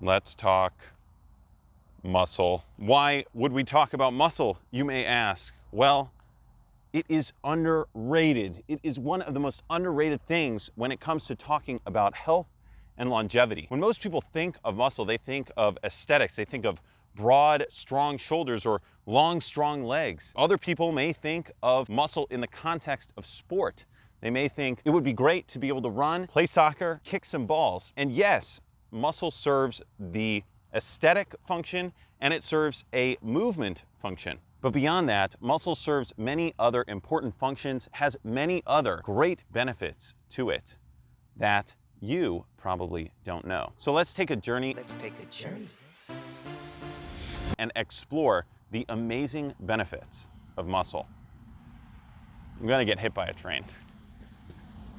Let's talk muscle. Why would we talk about muscle, you may ask? Well, it is underrated. It is one of the most underrated things when it comes to talking about health and longevity. When most people think of muscle, they think of aesthetics. They think of broad, strong shoulders or long, strong legs. Other people may think of muscle in the context of sport. They may think it would be great to be able to run, play soccer, kick some balls. And yes, muscle serves the aesthetic function and it serves a movement function. But beyond that, muscle serves many other important functions, has many other great benefits to it that you probably don't know. So let's take a journey. And explore the amazing benefits of muscle. I'm gonna get hit by a train.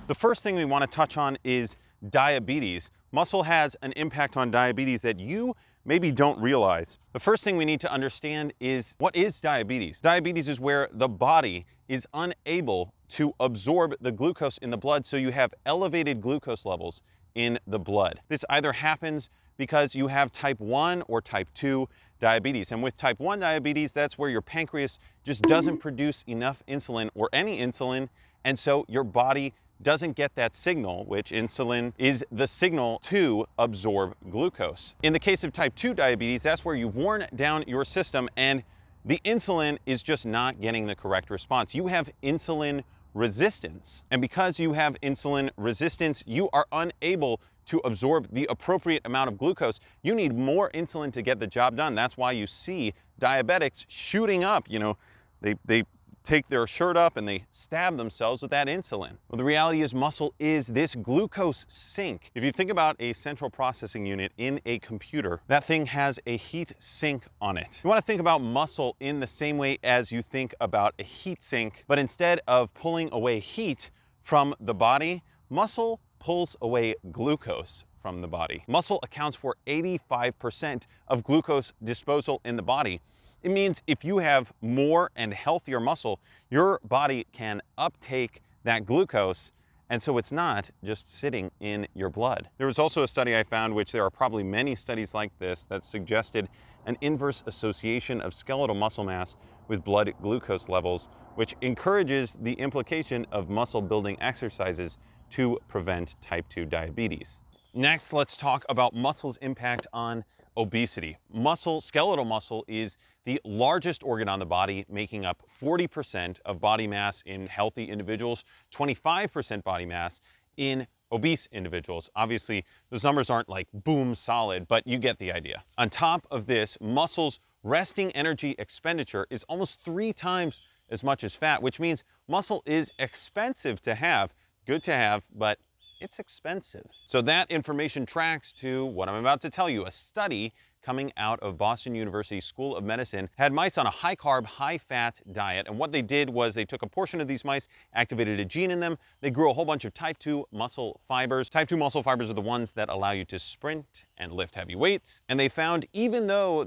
The first thing we want to touch on is diabetes. Muscle has an impact on diabetes that you maybe don't realize. The first thing we need to understand is, what is diabetes? Diabetes is where the body is unable to absorb the glucose in the blood, so you have elevated glucose levels in the blood. This either happens because you have type 1 or type 2 diabetes. And with type 1 diabetes, that's where your pancreas just doesn't produce enough insulin or any insulin, and so your body doesn't get that signal, which insulin is the signal to absorb glucose. In the case of type 2 diabetes, that's where you've worn down your system and the insulin is just not getting the correct response. You have insulin resistance. And because you have insulin resistance, you are unable to absorb the appropriate amount of glucose. You need more insulin to get the job done. That's why you see diabetics shooting up. You know, they take their shirt up and they stab themselves with that insulin. Well, the reality is muscle is this glucose sink. If you think about a central processing unit in a computer, that thing has a heat sink on it. You want to think about muscle in the same way as you think about a heat sink, but instead of pulling away heat from the body, muscle pulls away glucose from the body. Muscle accounts for 85% of glucose disposal in the body. It means if you have more and healthier muscle, your body can uptake that glucose, and so it's not just sitting in your blood. There was also a study I found, which there are probably many studies like this, that suggested an inverse association of skeletal muscle mass with blood glucose levels, which encourages the implication of muscle building exercises to prevent type 2 diabetes. Next, let's talk about muscle's impact on obesity. Skeletal muscle is the largest organ on the body, making up 40% of body mass in healthy individuals, 25% body mass in obese individuals. Obviously, those numbers aren't like boom solid, but you get the idea. On top of this, muscle's resting energy expenditure is almost 3 times as much as fat, which means muscle is expensive to have, good to have, but it's expensive. So that information tracks to what I'm about to tell you. A study coming out of Boston University School of Medicine had mice on a high-carb, high-fat diet, and what they did was they took a portion of these mice, activated a gene in them, they grew a whole bunch of type 2 muscle fibers. Type 2 muscle fibers are the ones that allow you to sprint and lift heavy weights, and they found even though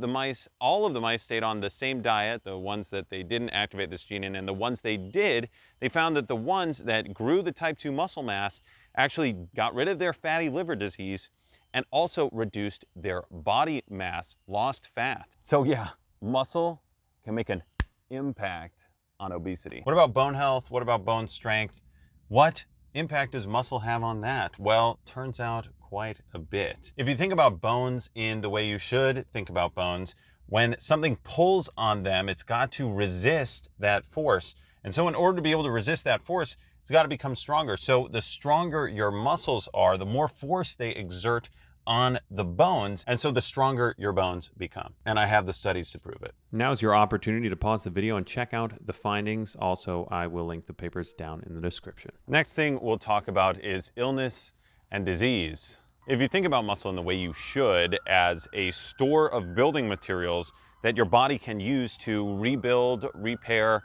all of the mice stayed on the same diet, the ones that they didn't activate this gene in and the ones they did, they found that the ones that grew the type 2 muscle mass actually got rid of their fatty liver disease and also reduced their body mass, lost fat. So yeah, muscle can make an impact on obesity. What about bone health? What about bone strength? What impact does muscle have on that? Well, turns out quite a bit. If you think about bones in the way you should think about bones, when something pulls on them, it's got to resist that force. And so in order to be able to resist that force, it's got to become stronger. So the stronger your muscles are, the more force they exert on the bones, and so the stronger your bones become. And I have the studies to prove it. Now's your opportunity to pause the video and check out the findings. Also, I will link the papers down in the description. Next thing we'll talk about is illness and disease. If you think about muscle in the way you should, as a store of building materials that your body can use to rebuild, repair,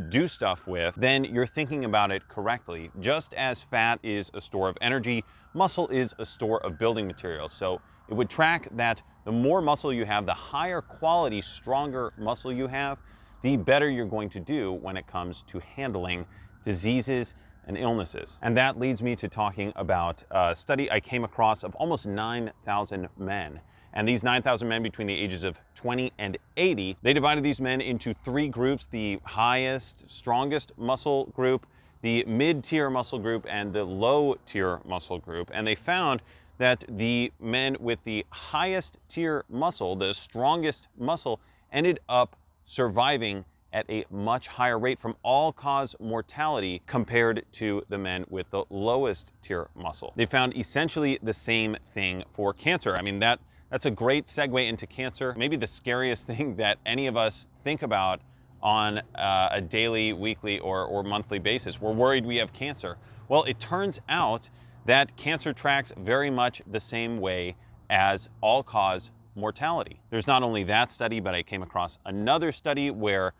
do stuff with, then you're thinking about it correctly. Just as fat is a store of energy, muscle is a store of building materials. So it would track that the more muscle you have, the higher quality, stronger muscle you have, the better you're going to do when it comes to handling diseases and illnesses. And that leads me to talking about a study I came across of almost 9,000 men. And these 9,000 men between the ages of 20 and 80, they divided these men into 3 groups: the highest, strongest muscle group, the mid-tier muscle group, and the low-tier muscle group. And they found that the men with the highest tier muscle, the strongest muscle, ended up surviving at a much higher rate from all-cause mortality compared to the men with the lowest tier muscle. They found essentially the same thing for cancer. I mean, that's a great segue into cancer. Maybe the scariest thing that any of us think about on a daily, weekly, or monthly basis. We're worried we have cancer. Well, it turns out that cancer tracks very much the same way as all-cause mortality. There's not only that study, but I came across another study where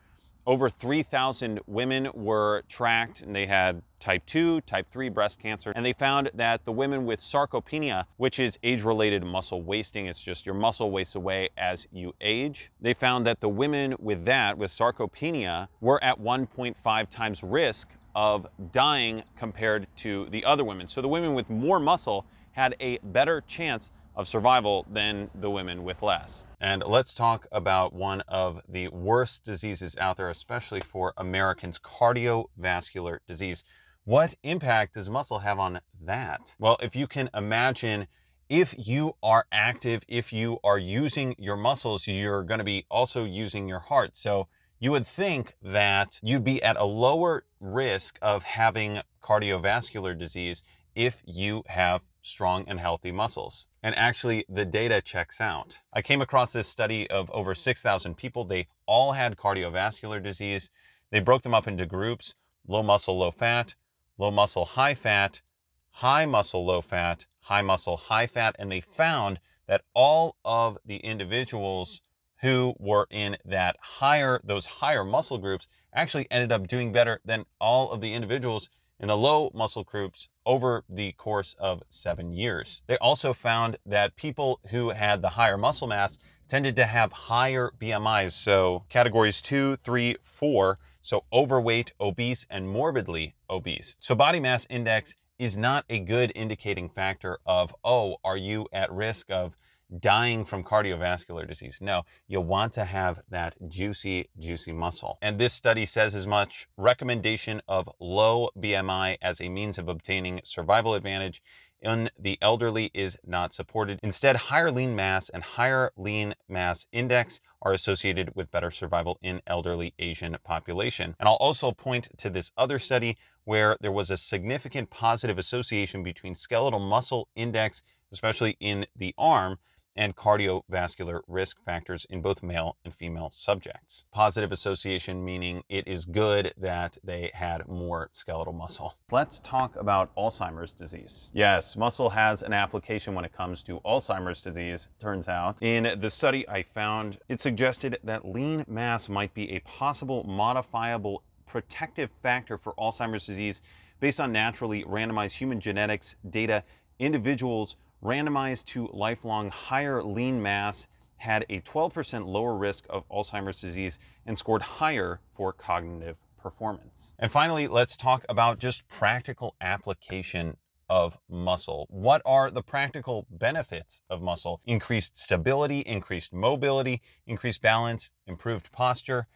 over 3,000 women were tracked, and they had type 2, type 3 breast cancer, and they found that the women with sarcopenia, which is age-related muscle wasting, it's just your muscle wastes away as you age, they found that the women with that, with sarcopenia, were at 1.5 times risk of dying compared to the other women. So the women with more muscle had a better chance of survival than the women with less. And let's talk about one of the worst diseases out there, especially for Americans: cardiovascular disease. What impact does muscle have on that? Well, if you can imagine, if you are active, if you are using your muscles, you're going to be also using your heart. So you would think that you'd be at a lower risk of having cardiovascular disease if you have strong and healthy muscles. And actually, the data checks out. I came across this study of over 6,000 people. They all had cardiovascular disease. They broke them up into groups: low muscle, low fat, low muscle, high fat, high muscle, low fat, high muscle, high fat. And they found that all of the individuals who were in those higher muscle groups actually ended up doing better than all of the individuals in the low muscle groups over the course of 7 years. They also found that people who had the higher muscle mass tended to have higher BMIs, so categories 2, 3, 4, so overweight, obese, and morbidly obese. So body mass index is not a good indicating factor of, oh, are you at risk of dying from cardiovascular disease? No, you want to have that juicy, juicy muscle. And this study says as much. Recommendation of low BMI as a means of obtaining survival advantage in the elderly is not supported. Instead, higher lean mass and higher lean mass index are associated with better survival in elderly Asian population. And I'll also point to this other study where there was a significant positive association between skeletal muscle index, especially in the arm, and cardiovascular risk factors in both male and female subjects. Positive association meaning it is good that they had more skeletal muscle. Let's talk about Alzheimer's disease. Yes, muscle has an application when it comes to Alzheimer's disease, turns out. In the study I found, it suggested that lean mass might be a possible modifiable protective factor for Alzheimer's disease based on naturally randomized human genetics data. Individuals randomized to lifelong higher lean mass had a 12% lower risk of Alzheimer's disease and scored higher for cognitive performance. And finally, let's talk about just practical application of muscle. What are the practical benefits of muscle? Increased stability, increased mobility, increased balance, improved posture.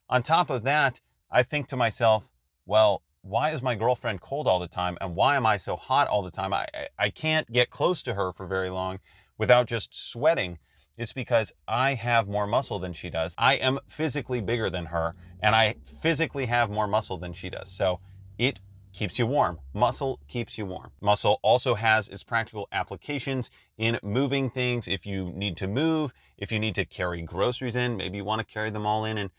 On top of that, I think to myself, well, why is my girlfriend cold all the time? And why am I so hot all the time? I can't get close to her for very long without just sweating. It's because I have more muscle than she does. I am physically bigger than her, and I physically have more muscle than she does. So it keeps you warm. Muscle keeps you warm. Muscle also has its practical applications in moving things. If you need to move, if you need to carry groceries in, maybe you want to carry them all in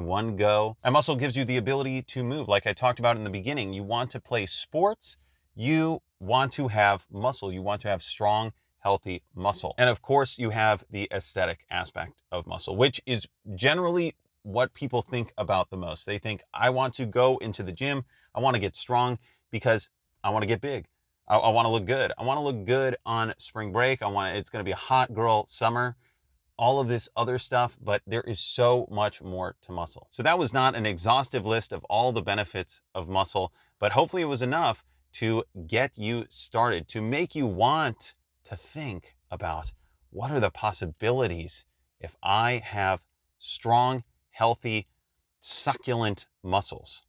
one go. And muscle gives you the ability to move. Like I talked about in the beginning, you want to play sports, you want to have muscle, you want to have strong, healthy muscle. And of course, you have the aesthetic aspect of muscle, which is generally what people think about the most. They think, I want to go into the gym, I want to get strong because I want to get big. I want to look good. I want to look good on spring break. It's going to be a hot girl summer. All of this other stuff, but there is so much more to muscle. So that was not an exhaustive list of all the benefits of muscle, but hopefully it was enough to get you started, to make you want to think about what are the possibilities if I have strong, healthy, succulent muscles?